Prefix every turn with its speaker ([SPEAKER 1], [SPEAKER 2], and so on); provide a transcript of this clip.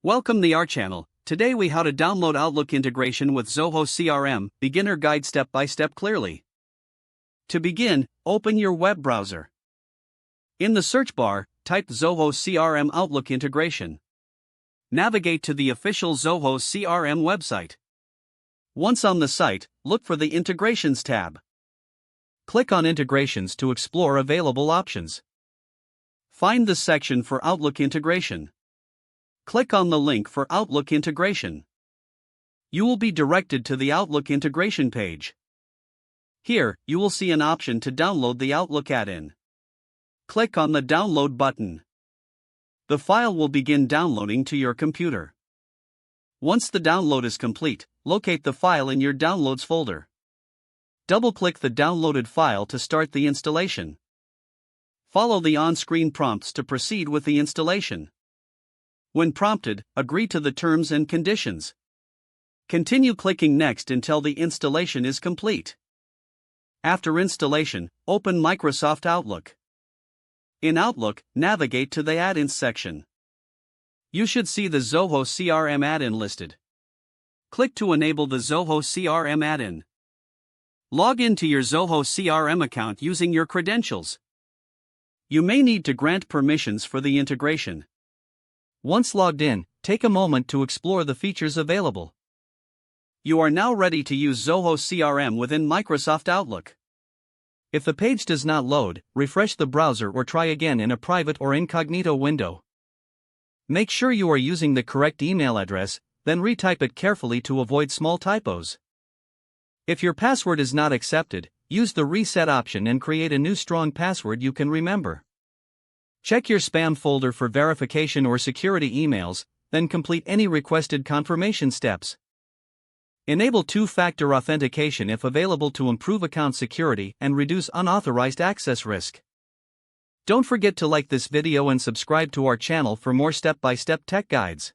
[SPEAKER 1] Welcome to our channel. Today we how to download Outlook integration with Zoho CRM, beginner guide step by step clearly. To begin, open your web browser. In the search bar, type Zoho CRM Outlook integration. Navigate to the official Zoho CRM website. Once on the site, look for the Integrations tab. Click on Integrations to explore available options. Find the section for Outlook integration. Click on the link for Outlook integration. You will be directed to the Outlook integration page. Here, you will see an option to download the Outlook add-in. Click on the Download button. The file will begin downloading to your computer. Once the download is complete, locate the file in your Downloads folder. Double-click the downloaded file to start the installation. Follow the on-screen prompts to proceed with the installation. When prompted, agree to the terms and conditions. Continue clicking Next until the installation is complete. After installation, open Microsoft Outlook. In Outlook, navigate to the Add-ins section. You should see the Zoho CRM add-in listed. Click to enable the Zoho CRM add-in. Log into your Zoho CRM account using your credentials. You may need to grant permissions for the integration. Once logged in, take a moment to explore the features available. You are now ready to use Zoho CRM within Microsoft Outlook. If the page does not load, refresh the browser or try again in a private or incognito window. Make sure you are using the correct email address, then retype it carefully to avoid small typos. If your password is not accepted, use the reset option and create a new strong password you can remember. Check your spam folder for verification or security emails, then complete any requested confirmation steps. Enable two-factor authentication if available to improve account security and reduce unauthorized access risk. Don't forget to like this video and subscribe to our channel for more step-by-step tech guides.